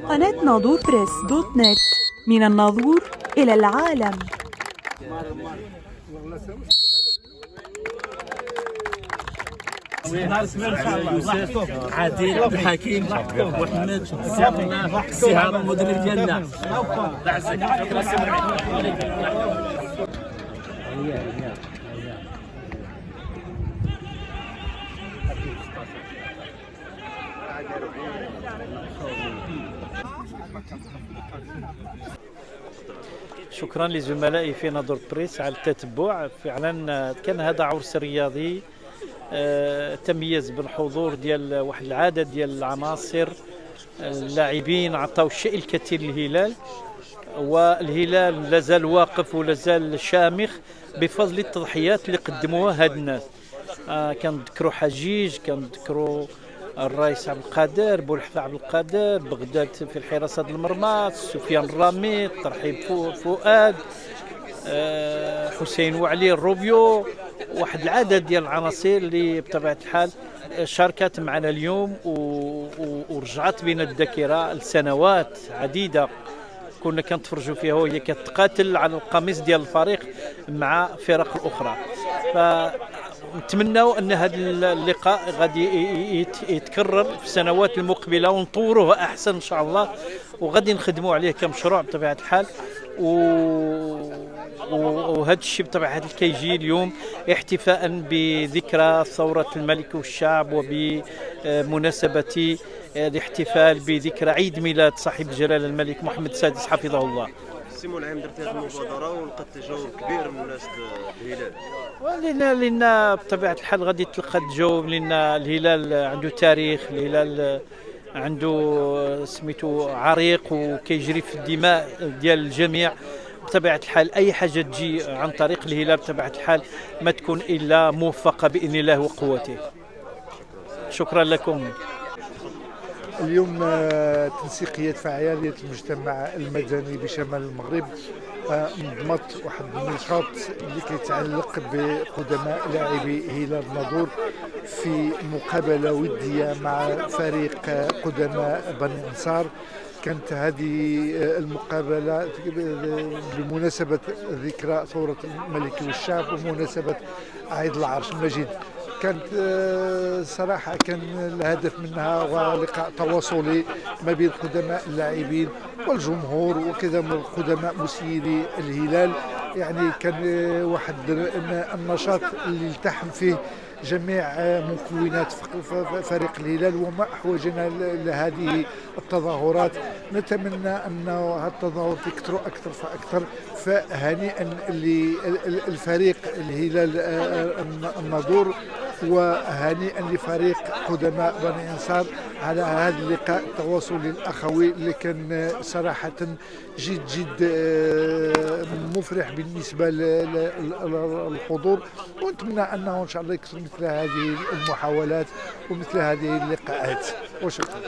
قناة ناظور بريس دوت نت، من الناظور إلى العالم. عادل عبد الحكيم محمد سي هارون مدير ديالنا. شكرا لزملائي في ناظور بريس على التتبع. فعلا كان هذا عرس رياضي تميز بالحضور ديال واحد العدد ديال العناصر اللاعبين، عطاو الشيء الكثير للهلال، والهلال لازال واقف ولازال شامخ بفضل التضحيات اللي قدموها هاد الناس. كنذكروا حجيج، كنذكروا الرئيس عبد القادر، بولحفة عبد القادر، بغداد في الحراسة المرمى، سفيان الرامي، ترحيب فؤاد، حسين وعلي الروبيو، واحد العدد ديال العناصر اللي بطبيعة الحال شاركت معنا اليوم ورجعت بنا الذاكرة لسنوات عديدة كنا كنتفرجوا فيها وهي كتقاتل على القميص ديال الفريق مع فرق الأخرى. نتمنوا ان هذا اللقاء غادي يتكرر في السنوات المقبله ونطوروه احسن ان شاء الله، وغادي نخدموا عليه كمشروع بطبيعه الحال. وهذا الشيء بطبيعه الحال كيجي اليوم احتفاء بذكرى ثوره الملك والشعب، وبمناسبه الاحتفال بذكرى عيد ميلاد صاحب الجلاله الملك محمد السادس حفظه الله. السيمو العام درت هذه المبادره ولقات تجاوب كبير من الناس الهلال. لان بطبيعه الحال غادي تلقى تجاوب، لان الهلال عنده تاريخ، الهلال عنده سميتو عريق وكيجري في الدماء ديال الجميع. بطبيعه الحال اي حاجه تجي عن طريق الهلال بطبيعه الحال ما تكون الا موفقه باذن الله وقوته. شكرا لكم. اليوم تنسيقية فعالية المجتمع المدني بشمال المغرب نظمت واحد النشاط اللي كيتعلق بقدماء لاعبي هلال ناظور في مقابلة ودية مع فريق قدماء بني أنصار. كانت هذه المقابلة بمناسبة ذكرى ثورة الملك والشعب ومناسبة عيد العرش المجيد. كانت صراحة كان الهدف منها هو لقاء تواصلي ما بين قدماء اللاعبين والجمهور وكذا من قدماء مسيري الهلال. يعني كان واحد النشاط اللي التحم فيه جميع مكونات فريق الهلال وما أحوجنا لهذه التظاهرات. نتمنى أن هذا التظاهر تكثر أكثر فأكثر. فهنيئا للفريق الهلال الناظور وهنيئا لفريق قدماء بني أنصار على هذا اللقاء التواصلي الأخوي اللي كان صراحة جد مفرح بالنسبة للحضور. ونتمنى أنه إن شاء الله يكثر مثل هذه المحاولات ومثل هذه اللقاءات. وشكرا.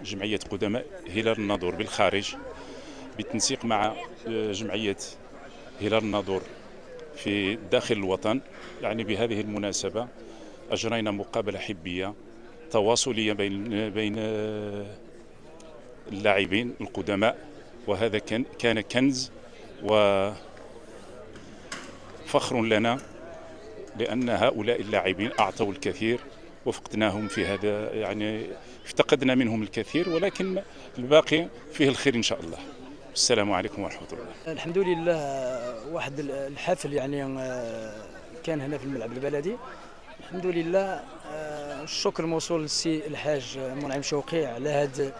جمعية قدماء هلال الناظور بالخارج بالتنسيق مع جمعية هلال الناظور في داخل الوطن. يعني بهذه المناسبة أجرينا مقابلة حبية تواصلية بين اللاعبين القدماء، وهذا كان كنز وفخر لنا، لأن هؤلاء اللاعبين أعطوا الكثير وفقدناهم في هذا، يعني افتقدنا منهم الكثير، ولكن الباقي فيه الخير إن شاء الله. السلام عليكم ورحمة الله. الحمد لله، واحد الحفل يعني كان هنا في الملعب البلدي. الحمد لله، الشكر موصول للسي الحاج منعم شوقي على هذا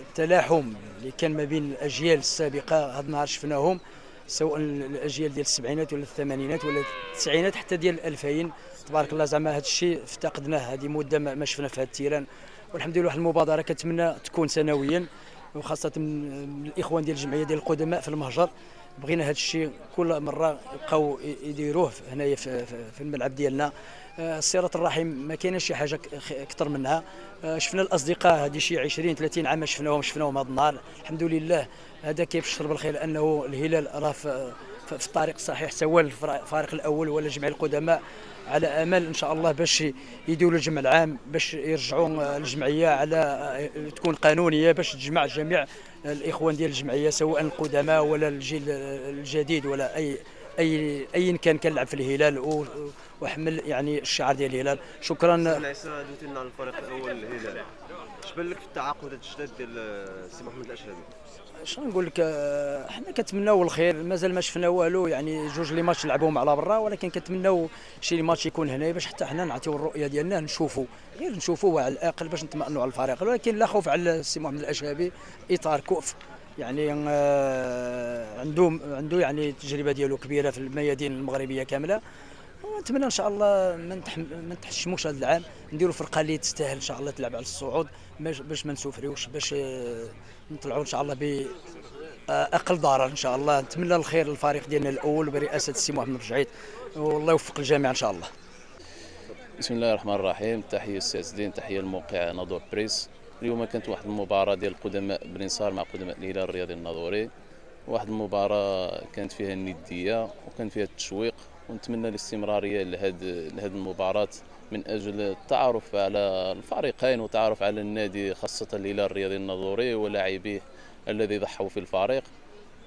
التلاحم اللي كان ما بين الأجيال السابقة. هذا النهار شفناهم سواء الأجيال ديال السبعينات ولا الثمانينات ولا التسعينات حتى ديال 2000. تبارك الله، زعما هذا الشيء افتقدناه، هذه مدة ما شفنا في هذا التيران. والحمد لله واحد المبادرة كنتمنى تكون سنويا، وخاصة من الإخوان ديال الجمعية ديال القدماء في المهجر. بغينا هذا الشيء كل مرة يبقاو يديروه هنايا في الملعب ديالنا. صلة الرحم ما كايناش شي حاجة أكثر منها. شفنا الأصدقاء هذه شي 20-30 عام شفناهم هذا النهار. الحمد لله، هذا كيبشر بالخير أنه الهلال راه في الطريق الصحيح سواء الفريق الاول ولا جميع القدماء، على امل ان شاء الله باش يديروا الجمع العام، باش يرجعوا الجمعيه على تكون قانونيه، باش تجمع جميع الاخوان ديال الجمعيه سواء القدماء ولا الجيل الجديد ولا اي كان كنلعب في الهلال وحمل يعني الشعار ديال الهلال. شكرا. عيسى دوتي لنا على الفريق الاول الهلال، اش بان لك في التعاقدات الجداد ديال السي محمد الاشهبي؟ اش نقول لك، حنا كنتمناو الخير، مازال ما شفنا والو، يعني جوج لي ماتش لعبوهم على برا، ولكن كنتمناو شي ماتش يكون هنا باش حتى حنا نعطيو الرؤيه ديالنا، غير نشوفوا على الاقل باش نطمئنوا على الفريق، ولكن لا خوف على السي محمد الاشهبي، اطار كؤف يعني عنده يعني التجربه ديالو كبيره في الميادين المغربيه كامله، ونتمنى ان شاء الله ما نتحشموش هذا العام، نديروا فرقه اللي تستاهل ان شاء الله تلعب على الصعود، باش ما نسوفريوش، باش نطلعوا ان شاء الله باقل ضرر ان شاء الله. نتمنى الخير للفريق ديالنا الاول برئاسه السي محمد بجعيد، والله يوفق الجميع ان شاء الله. بسم الله الرحمن الرحيم. تحيه الساسدين، تحيه الموقع ناظور بريس. اليوم كانت واحد المباراه ديال القدماء بنصار مع قدماء الهلال الرياضي الناظوري، واحد المباراه كانت فيها النديه وكان فيها التشويق، ونتمنى الاستمراريه لهذه المباراه من اجل التعرف على الفريقين والتعرف على النادي، خاصه الهلال الرياضي الناظوري ولاعبيه الذي ضحوا في الفريق.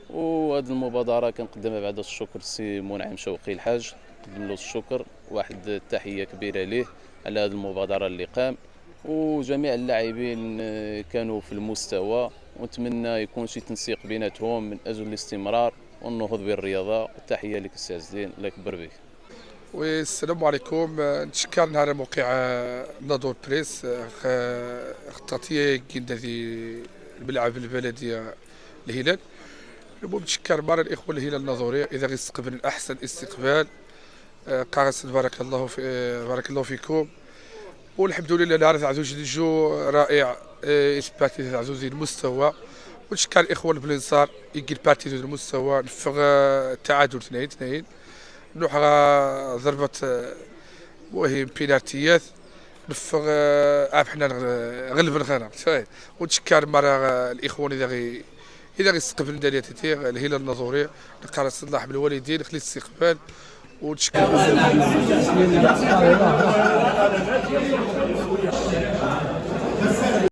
وهذه المبادره كنقدمها بعد الشكر السي منعم شوقي الحاج، نقدم له الشكر، واحد التحيه كبيره ليه على هذه المبادره اللي قام، وجميع اللاعبين كانوا في المستوى، ونتمنى يكون شي تنسيق بيناتهم من اجل الاستمرار والنهوض بالرياضه. والتحيه لك الساسدين، الله يكبر بك. والسلام عليكم. نتشكر على موقع ناظور بريس تغطيه النادي الملعب البلديه الهلال. نتشكر مره الاخوه الهلال الناظوري اذا غيستقبل احسن استقبال قاصد، بارك الله فيكم. والحمد لله العرض عزوز الجو رائع، اثبات عزوز المستوى، ونشكر الاخوه البلنصار يجي البارتي ذو المستوى، نفغ التعادل 2-2، نروح ضربه مهم بينارتيات، نفغ حنا غلب الغنم. ونشكر مره الاخوان اذا غيستقبل النادي تيتير الهلال الناظوري، نقرا صلاح بالوالدين خلي الاستقبال ونشكر